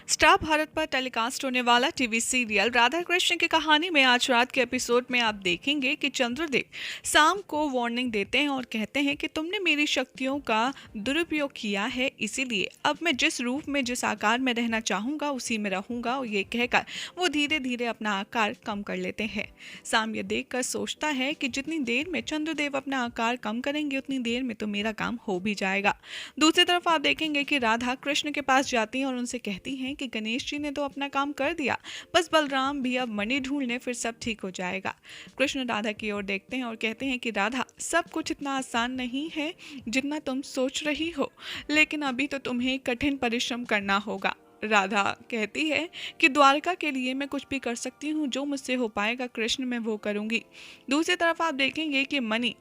Star Bharat पर telecast होने वाला टीवी सीरियल राधा कृष्ण की कहानी में आज रात के एपिसोड में आप देखेंगे कि चंद्रदेव शाम को वार्निंग देते हैं और कहते हैं कि तुमने मेरी शक्तियों का दुरुपयोग किया है, इसीलिए अब मैं जिस रूप में जिस आकार में रहना चाहूँगा उसी में रहूँगा। और ये कहकर वो धीरे धीरे अपना आकार कम कर लेते हैं। शाम ये देखकर सोचता है कि जितनी देर में चंद्रदेव अपना आकार कम करेंगे उतनी देर में तो मेरा काम हो भी जाएगा। दूसरी तरफ आप देखेंगे कि राधा कृष्ण के पास जाती है और उनसे कहती हैं कि गणेश जी ने तो अपना काम कर दिया, बस बलराम भी अब मणि ढूंढ ले, फिर सब ठीक हो जाएगा। कृष्ण राधा की ओर देखते हैं और कहते हैं कि राधा, सब कुछ इतना आसान नहीं है जितना तुम सोच रही हो, लेकिन अभी तो तुम्हें कठिन परिश्रम करना होगा। राधा कहती है कि द्वारका के लिए मैं कुछ भी कर सकती हूँ, जो मुझसे हो पाएगा कृष्ण मैं वो करूँगी। दूसरी तरफ आप देखेंगे कि मणि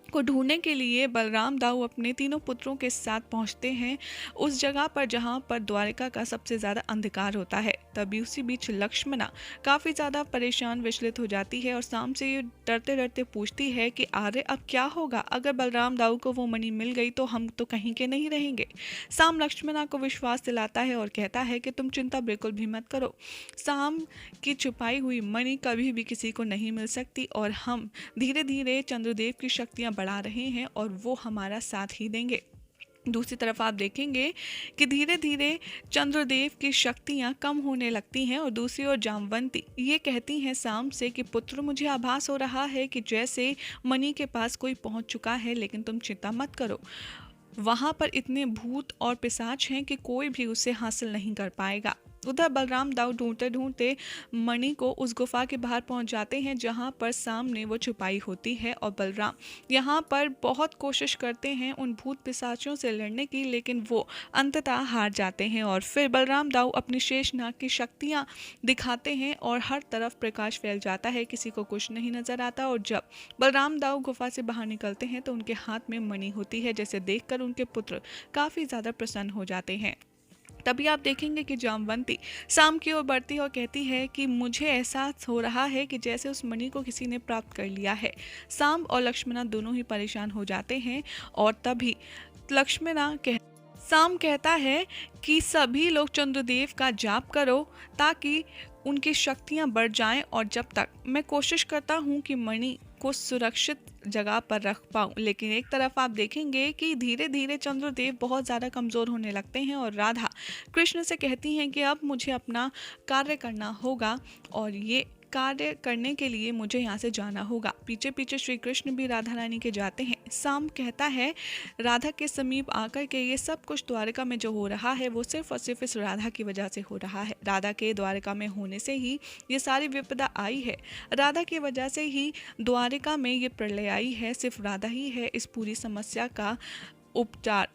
को ढूंढने के लिए बलराम दाऊ अपने तीनों पुत्रों के साथ पहुंचते हैं उस जगह पर जहां पर द्वारिका का सबसे ज़्यादा अंधकार होता है। तभी उसी बीच लक्ष्मणा काफ़ी ज़्यादा परेशान विचलित हो जाती है और शाम से ये डरते डरते पूछती है कि आर्य अब क्या होगा, अगर बलराम दाऊ को वो मणि मिल गई तो हम तो कहीं के नहीं रहेंगे। शाम लक्ष्मणा को विश्वास दिलाता है और कहता है कि तुम चिंता बिल्कुल भी मत करो, शाम की छुपाई हुई मणि कभी भी किसी को नहीं मिल सकती और हम धीरे धीरे चंद्रदेव की शक्तियाँ बढ़ा रहे हैं और वो हमारा साथ ही देंगे। दूसरी तरफ आप देखेंगे कि धीरे धीरे चंद्रदेव की शक्तियां कम होने लगती हैं और दूसरी ओर जामवंती ये कहती हैं शाम से कि पुत्र, मुझे आभास हो रहा है कि जैसे मणि के पास कोई पहुंच चुका है, लेकिन तुम चिंता मत करो, वहां पर इतने भूत और पिशाच हैं कि कोई भी उसे हासिल नहीं कर पाएगा। उधर बलराम दाऊ ढूंढते ढूंढते मणि को उस गुफा के बाहर पहुंच जाते हैं जहां पर सामने वो छुपाई होती है और बलराम यहां पर बहुत कोशिश करते हैं उन भूत पिशाचों से लड़ने की, लेकिन वो अंततः हार जाते हैं। और फिर बलराम दाऊ अपनी शेषनाग की शक्तियां दिखाते हैं और हर तरफ प्रकाश फैल जाता है, किसी को कुछ नहीं नजर आता। और जब बलराम दाऊ गुफा से बाहर निकलते हैं तो उनके हाथ में मणि होती है, जैसे देखकर उनके पुत्र काफ़ी ज़्यादा प्रसन्न हो जाते हैं। तभी आप देखेंगे कि जामवंती शाम की ओर बढ़ती है और कहती है कि मुझे एहसास हो रहा है कि जैसे उस मणि को किसी ने प्राप्त कर लिया है। शाम और लक्ष्मणा दोनों ही परेशान हो जाते हैं और तभी शाम कहता है कि सभी लोग चंद्रदेव का जाप करो ताकि उनकी शक्तियां बढ़ जाएं, और जब तक मैं कोशिश करता हूं कि मणि को सुरक्षित जगह पर रख पाऊं। लेकिन एक तरफ आप देखेंगे कि धीरे धीरे चंद्रदेव बहुत ज़्यादा कमज़ोर होने लगते हैं और राधा कृष्ण से कहती हैं कि अब मुझे अपना कार्य करना होगा और ये कार्य करने के लिए मुझे यहाँ से जाना होगा। पीछे पीछे श्री कृष्ण भी राधा रानी के जाते हैं। शाम कहता है राधा के समीप आकर के ये सब कुछ द्वारका में जो हो रहा है वो सिर्फ और सिर्फ इस राधा की वजह से हो रहा है। राधा के द्वारका में होने से ही ये सारी विपदा आई है, राधा की वजह से ही द्वारका में ये प्रलय आई है, सिर्फ राधा ही है इस पूरी समस्या का उपचार।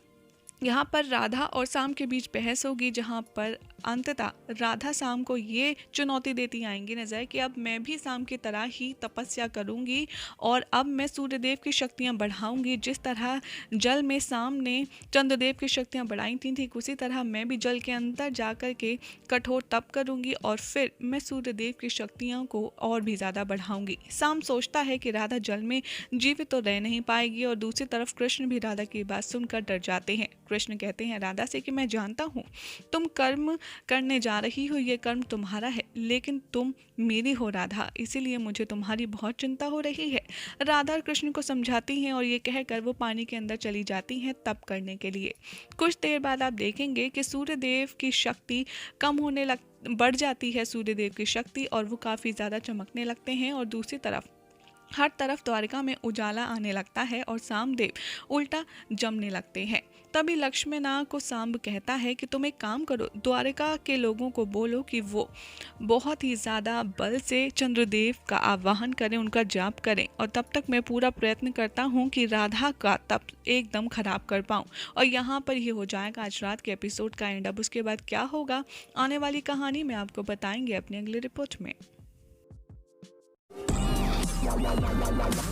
यहाँ पर राधा और शाम के बीच बहस होगी, जहाँ पर अंततः राधा शाम को ये चुनौती देती आएंगी नजर कि अब मैं भी शाम की तरह ही तपस्या करूँगी और अब मैं सूर्यदेव की शक्तियाँ बढ़ाऊँगी। जिस तरह जल में शाम ने चंद्रदेव की शक्तियाँ बढ़ाई थी, ठीक उसी तरह मैं भी जल के अंदर जा कर के कठोर तप करूँगी और फिर मैं सूर्यदेव की शक्तियों को और भी ज़्यादा बढ़ाऊँगी। शाम सोचता है कि राधा जल में जीवित तो रह नहीं पाएगी और दूसरी तरफ कृष्ण भी राधा की बात सुनकर डर जाते हैं। कृष्ण कहते हैं राधा से कि मैं जानता हूँ तुम कर्म करने जा रही हो, ये कर्म तुम्हारा है, लेकिन तुम मेरी हो राधा, इसीलिए मुझे तुम्हारी बहुत चिंता हो रही है। राधा कृष्ण को समझाती हैं और ये कहकर वो पानी के अंदर चली जाती हैं तप करने के लिए। कुछ देर बाद आप देखेंगे कि सूर्यदेव की शक्ति बढ़ जाती है सूर्यदेव की शक्ति और वो काफ़ी ज़्यादा चमकने लगते हैं और दूसरी तरफ हर तरफ द्वारिका में उजाला आने लगता है और सामदेव उल्टा जमने लगते हैं। तभी लक्ष्मणा को सांब कहता है कि तुम एक काम करो, द्वारिका के लोगों को बोलो कि वो बहुत ही ज़्यादा बल से चंद्रदेव का आवाहन करें, उनका जाप करें, और तब तक मैं पूरा प्रयत्न करता हूँ कि राधा का तप एकदम खराब कर पाऊँ। और यहाँ पर ये हो जाएगा आज रात के एपिसोड का एंड। अब उसके बाद क्या होगा आने वाली कहानी में आपको बताएंगे अपनी अगली रिपोर्ट में। La la la la la la.